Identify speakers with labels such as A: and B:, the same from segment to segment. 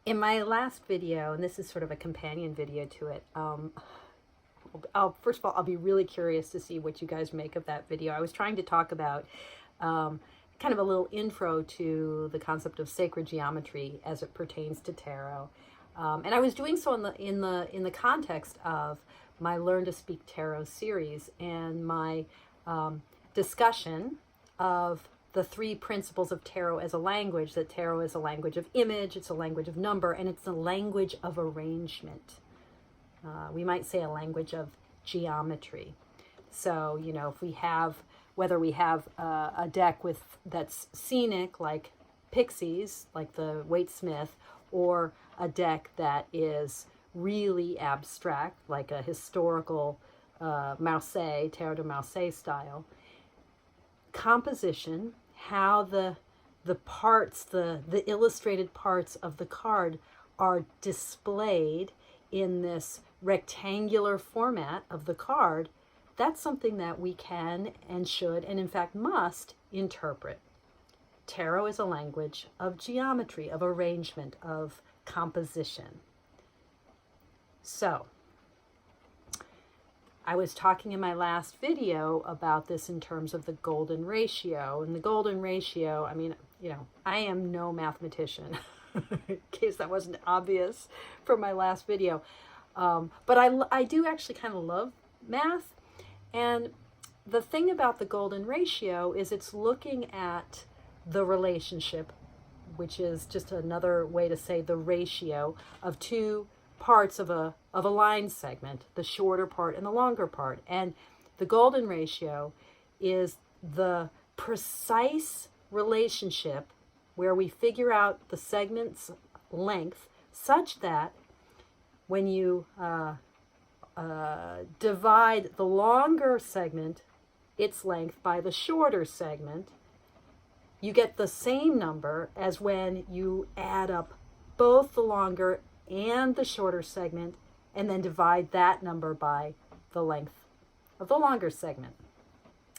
A: In my last video, and this is sort of a companion video to it, first of all, I'll be really curious to see what you guys make of that video. I was trying to talk about kind of a little intro to the concept of sacred geometry as it pertains to tarot, and I was doing so in the context of my Learn to Speak Tarot series and my discussion of the three principles of tarot as a language. That tarot is a language of image, it's a language of number, and it's a language of arrangement. We might say a language of geometry. So, you know, if we have, whether we have a deck that's scenic, like Pixies, like the Waite Smith, or a deck that is really abstract, like a historical Marseille, Tarot de Marseille style, composition, how the parts, the illustrated parts of the card are displayed in this rectangular format of the card, that's something that we can and should and in fact must interpret. Tarot is a language of geometry, of arrangement, of composition. So, I was talking in my last video about this in terms of the golden ratio. And the golden ratio, I mean, you know, I am no mathematician, in case that wasn't obvious from my last video. But I do actually kind of love math. And the thing about the golden ratio is it's looking at the relationship, which is just another way to say the ratio of two parts of a line segment, the shorter part and the longer part. And the golden ratio is the precise relationship where we figure out the segment's length such that when you divide the longer segment, its length, by the shorter segment, you get the same number as when you add up both the longer and the shorter segment and then divide that number by the length of the longer segment.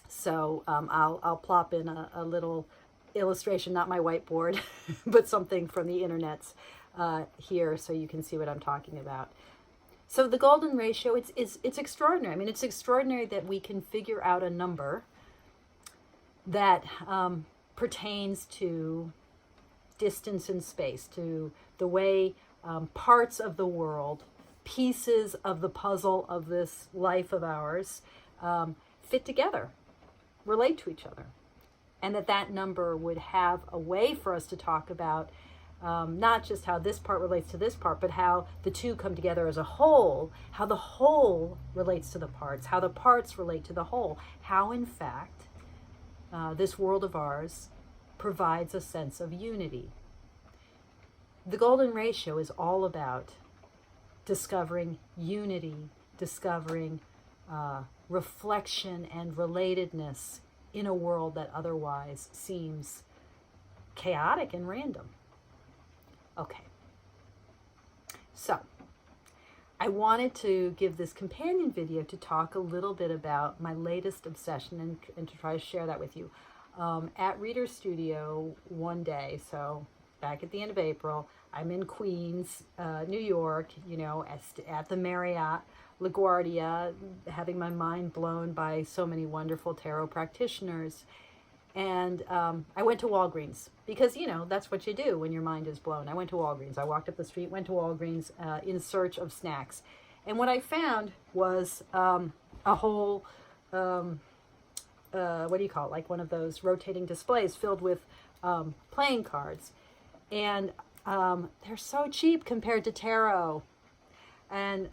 A: So I'll plop in a little illustration, not my whiteboard, but something from the internets here so you can see what I'm talking about. So the golden ratio, it's extraordinary. I mean, it's extraordinary that we can figure out a number that pertains to distance and space, to the way parts of the world, pieces of the puzzle of this life of ours fit together, relate to each other. And that number would have a way for us to talk about not just how this part relates to this part, but how the two come together as a whole, how the whole relates to the parts, how the parts relate to the whole, how in fact this world of ours provides a sense of unity. The golden ratio is all about discovering unity, discovering reflection and relatedness in a world that otherwise seems chaotic and random. Okay, so I wanted to give this companion video to talk a little bit about my latest obsession and to try to share that with you. At Reader Studio one day, so back at the end of April, I'm in Queens, New York, you know, at the Marriott LaGuardia, having my mind blown by so many wonderful tarot practitioners. And I went to Walgreens because, you know, that's what you do when your mind is blown. I went to Walgreens. I walked up the street, went to Walgreens in search of snacks. And what I found was a whole, what do you call it? Like one of those rotating displays filled with playing cards. And they're so cheap compared to tarot. And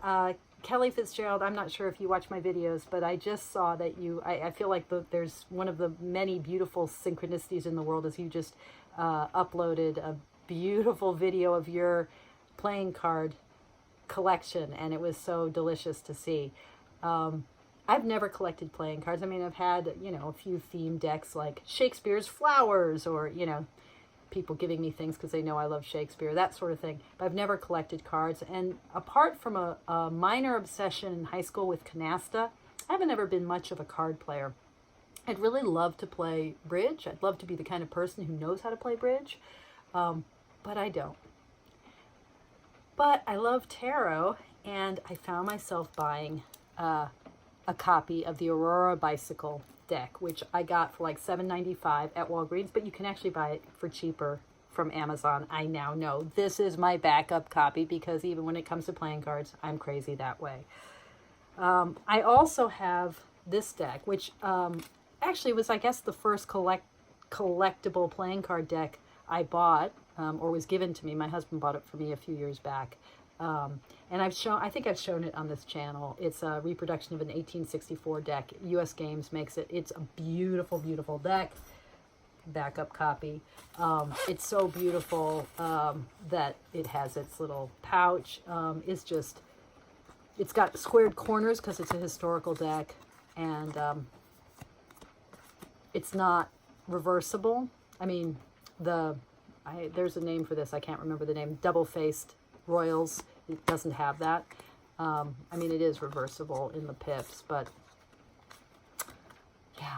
A: Kelly Fitzgerald, I'm not sure if you watch my videos, but I just saw that I feel like there's one of the many beautiful synchronicities in the world is you just uploaded a beautiful video of your playing card collection, and it was so delicious to see. I've never collected playing cards. I mean, I've had, you know, a few themed decks like Shakespeare's Flowers, or, you know, people giving me things because they know I love Shakespeare, that sort of thing. But I've never collected cards. And apart from a minor obsession in high school with canasta, I haven't ever been much of a card player. I'd really love to play bridge. I'd love to be the kind of person who knows how to play bridge, but I don't. But I love tarot, and I found myself buying a copy of the Aurora Bicycle deck, which I got for like $7.95 at Walgreens, but you can actually buy it for cheaper from Amazon. I now know this is my backup copy because even when it comes to playing cards, I'm crazy that way. I also have this deck, which actually was, I guess, the first collectible playing card deck I bought, or was given to me. My husband bought it for me a few years back. And I think I've shown it on this channel. It's a reproduction of an 1864 deck. US Games makes it. It's a beautiful, beautiful deck. Backup copy. It's so beautiful that it has its little pouch. It's got squared corners because it's a historical deck, and it's not reversible. I mean, there's a name for this. I can't remember the name. Double-faced Royals. It doesn't have that. I mean, it is reversible in the pips, but yeah,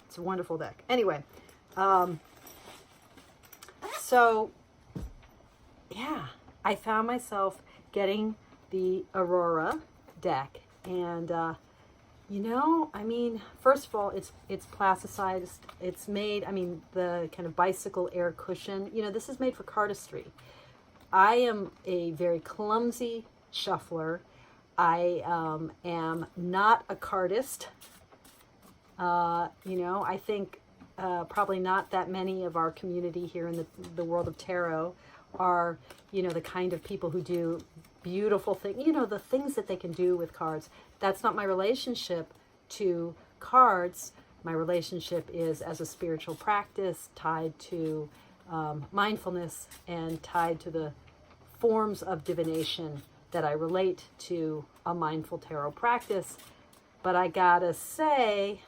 A: it's a wonderful deck. Anyway, so yeah, I found myself getting the Aurora deck, and you know, I mean, first of all, it's plasticized. It's made, I mean, the kind of bicycle air cushion, you know, this is made for cardistry. I am a very clumsy shuffler. I am not a cardist. You know, I think probably not that many of our community here in the world of tarot are, you know, the kind of people who do beautiful things, you know, the things that they can do with cards. That's not my relationship to cards. My relationship is as a spiritual practice tied to mindfulness and tied to the forms of divination that I relate to a mindful tarot practice. But I gotta say,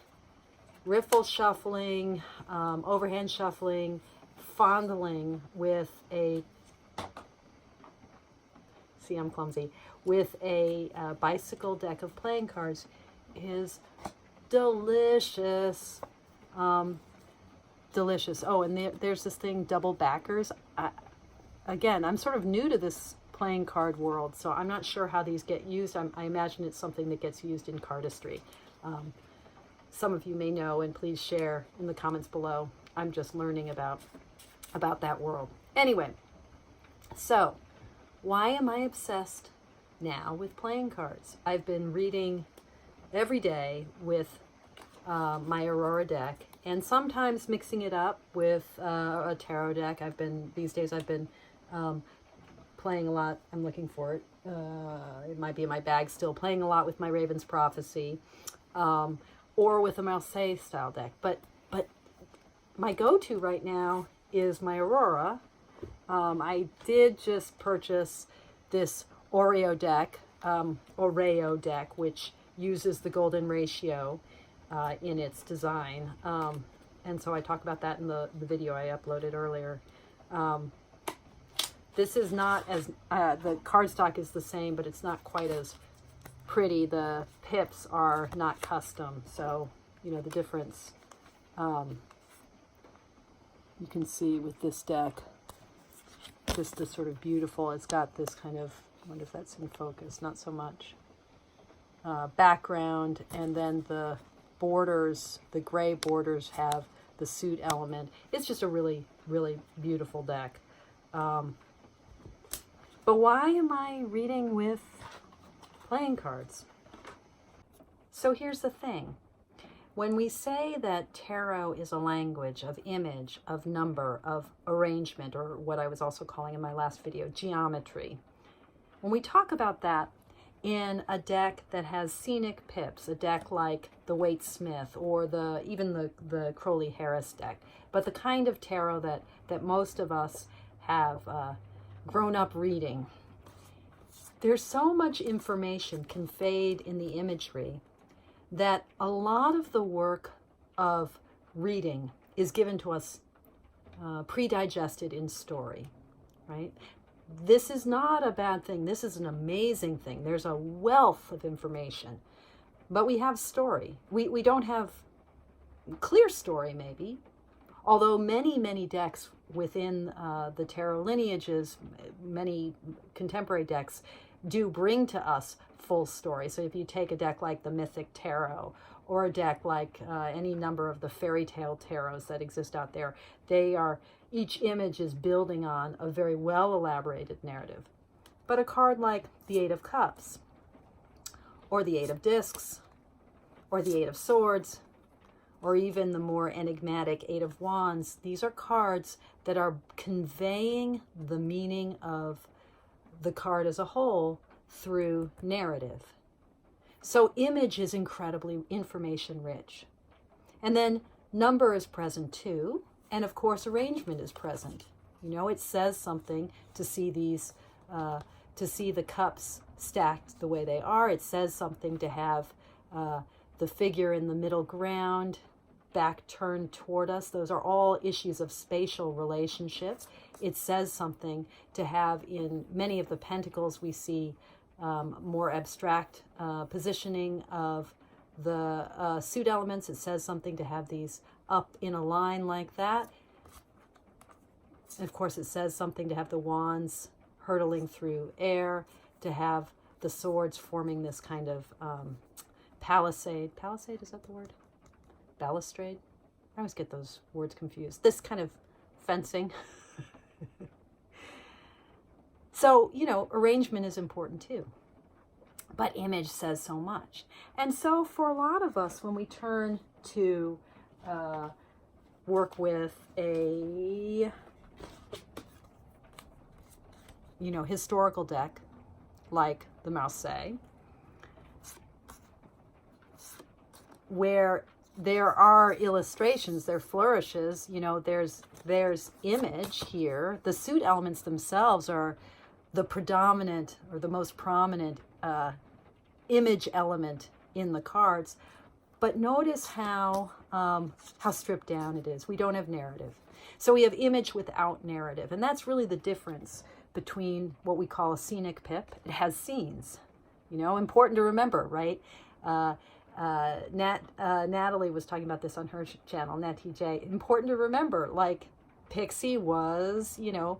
A: riffle shuffling, overhand shuffling, fondling with I'm clumsy, with a bicycle deck of playing cards is delicious. Delicious. Oh, and there's this thing, double backers. Again, I'm sort of new to this playing card world, so I'm not sure how these get used. I imagine it's something that gets used in cardistry. Some of you may know, and please share in the comments below. I'm just learning about that world. Anyway, so why am I obsessed now with playing cards? I've been reading every day with my Aurora deck, and sometimes mixing it up with a tarot deck. These days I've been playing a lot. I'm looking for it. It might be in my bag still. Playing a lot with my Raven's Prophecy, or with a Marseille style deck. But my go-to right now is my Aurora. I did just purchase this Oreo deck, which uses the golden ratio in its design. And so I talk about that in the video I uploaded earlier. This is not as, the cardstock is the same, but it's not quite as pretty. The pips are not custom, so, you know, the difference you can see with this deck. Just the sort of beautiful, it's got this kind of, I wonder if that's in focus, not so much, background, and then the borders, the gray borders have the suit element. It's just a really, really beautiful deck. But why am I reading with playing cards? So here's the thing. When we say that tarot is a language of image, of number, of arrangement, or what I was also calling in my last video, geometry, when we talk about that in a deck that has scenic pips, a deck like the Waite Smith or even the Crowley Harris deck, but the kind of tarot that most of us have grown up reading, there's so much information conveyed in the imagery that a lot of the work of reading is given to us pre-digested in story, right? This is not a bad thing. This is an amazing thing. There's a wealth of information, but we have story. We don't have clear story maybe, Although many decks within the tarot lineages, many contemporary decks do bring to us full story. So if you take a deck like the Mythic Tarot, or a deck like any number of the fairy tale tarots that exist out there, each image is building on a very well elaborated narrative. But a card like the Eight of Cups, or the Eight of Discs, or the Eight of Swords, or even the more enigmatic Eight of Wands, these are cards that are conveying the meaning of the card as a whole through narrative. So image is incredibly information rich. And then number is present too. And of course, arrangement is present. You know, it says something to see these, to see the cups stacked the way they are. It says something to have the figure in the middle ground, back turned toward us. Those are all issues of spatial relationships. It says something to have in many of the pentacles we see more abstract positioning of the suit elements. It says something to have these up in a line like that. And of course, it says something to have the wands hurtling through air, to have the swords forming this kind of palisade. Palisade, is that the word? Balustrade? I always get those words confused. This kind of fencing. So, you know, arrangement is important too. But image says so much. And so for a lot of us, when we turn to work with a, you know, historical deck like the Marseille, where there are illustrations, there flourishes, you know, there's image here. The suit elements themselves are the predominant or the most prominent image element in the cards. But notice how stripped down it is. We don't have narrative. So we have image without narrative. And that's really the difference between what we call a scenic pip. It has scenes, you know, important to remember, right? Natalie was talking about this on her channel, Nat TJ. Important to remember, like Pixie was, you know,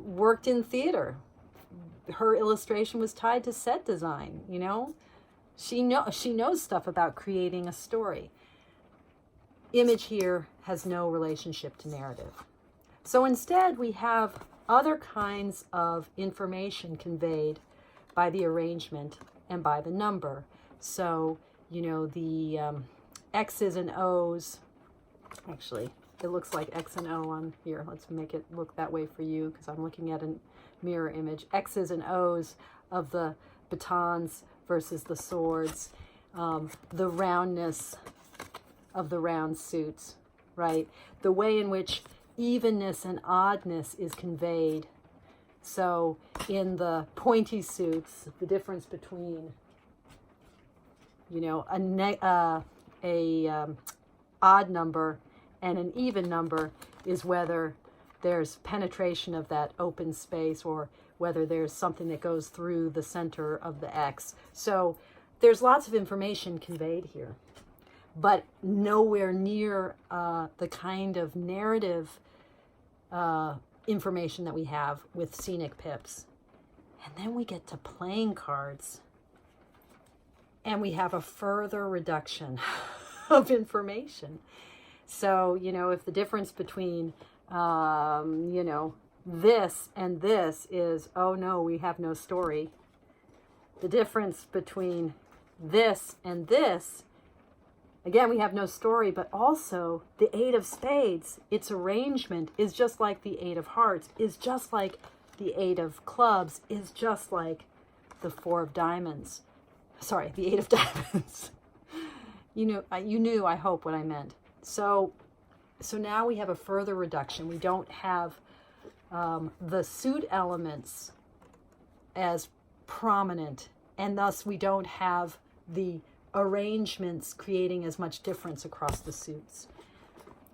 A: worked in theater. Her illustration was tied to set design, you know. She knows stuff about creating a story. Image here has no relationship to narrative. So instead, we have other kinds of information conveyed by the arrangement and by the number. So, you know, the X's and O's, actually, it looks like X and O on here. Let's make it look that way for you because I'm looking at a mirror image. X's and O's of the batons versus the swords, the roundness of the round suits, right? The way in which evenness and oddness is conveyed. So in the pointy suits, the difference between, you know, a odd number and an even number is whether there's penetration of that open space or whether there's something that goes through the center of the X. So there's lots of information conveyed here, but nowhere near the kind of narrative information that we have with scenic pips. And then we get to playing cards, and we have a further reduction of information. So, you know, if the difference between, you know, this and this is, oh no, we have no story. The difference between this and this, again, we have no story, but also the Eight of Spades, its arrangement is just like the Eight of Hearts, is just like the Eight of Clubs, is just like the Four of Diamonds. Sorry, the Eight of Diamonds. You knew, I hope, what I meant. So now we have a further reduction. We don't have the suit elements as prominent, and thus we don't have the arrangements creating as much difference across the suits.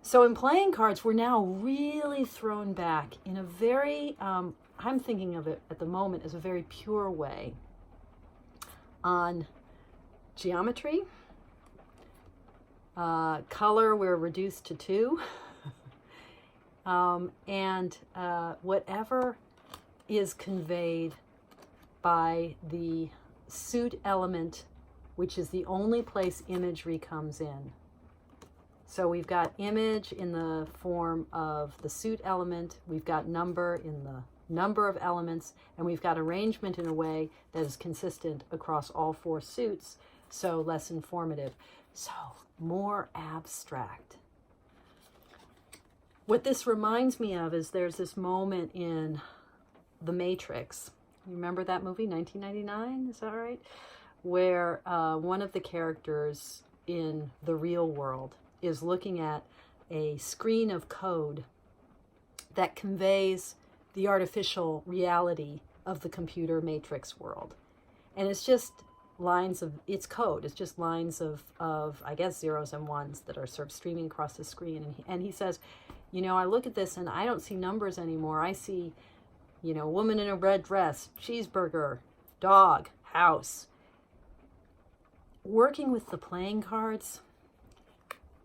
A: So in playing cards, we're now really thrown back in a very, I'm thinking of it at the moment as a very pure way on geometry. Color, we're reduced to 2. And whatever is conveyed by the suit element, which is the only place imagery comes in. So we've got image in the form of the suit element, we've got number in the number of elements, and we've got arrangement in a way that is consistent across all 4 suits, so less informative. So more abstract. What this reminds me of is there's this moment in The Matrix. You remember that movie, 1999? Is that right? Where one of the characters in the real world is looking at a screen of code that conveys the artificial reality of the computer matrix world. And it's just lines of, it's code, it's just lines of I guess, zeros and ones that are sort of streaming across the screen. And he says, you know, I look at this and I don't see numbers anymore. I see, you know, woman in a red dress, cheeseburger, dog, house. Working with the playing cards,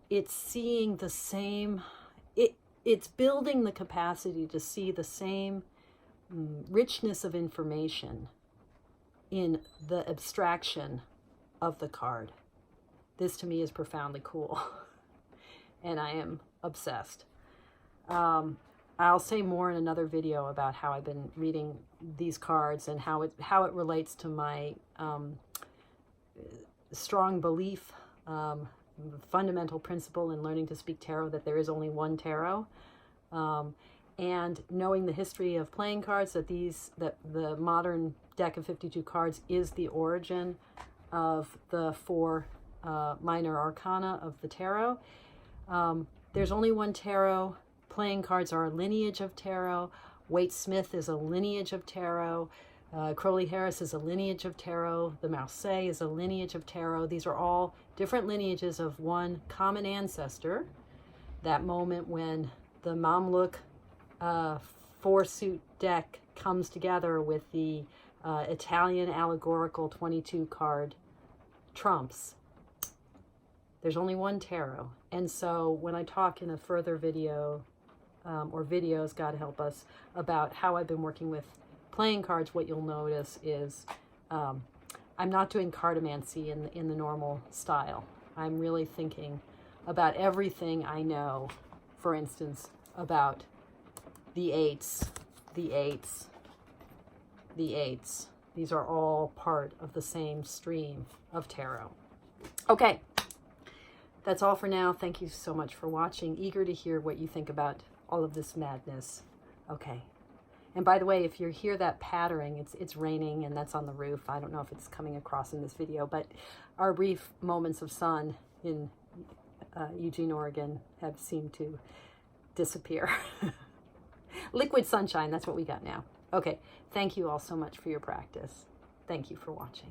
A: it's seeing the same, it's building the capacity to see the same richness of information in the abstraction of the card. This to me is profoundly cool, and I am obsessed. I'll say more in another video about how I've been reading these cards and how it relates to my strong belief, fundamental principle in learning to speak tarot, that there is only one tarot, and knowing the history of playing cards, that the modern deck of 52 cards is the origin of the 4 minor arcana of the tarot. There's only one tarot. Playing cards are a lineage of tarot. Waite Smith is a lineage of tarot. Crowley Harris is a lineage of tarot. The Marseille is a lineage of tarot. These are all different lineages of one common ancestor. That moment when the Mamluk 4-suit deck comes together with the Italian allegorical 22 card trumps. There's only one tarot. And so when I talk in a further video, or videos, God help us, about how I've been working with playing cards, what you'll notice is I'm not doing cartomancy in the normal style. I'm really thinking about everything I know, for instance, about the eights, the eights, the eights. These are all part of the same stream of tarot. Okay, that's all for now. Thank you so much for watching. Eager to hear what you think about all of this madness. Okay. And by the way, if you hear that pattering, it's raining and that's on the roof. I don't know if it's coming across in this video, but our brief moments of sun in Eugene, Oregon have seemed to disappear. Liquid sunshine, that's what we got now. Okay, thank you all so much for your practice. Thank you for watching.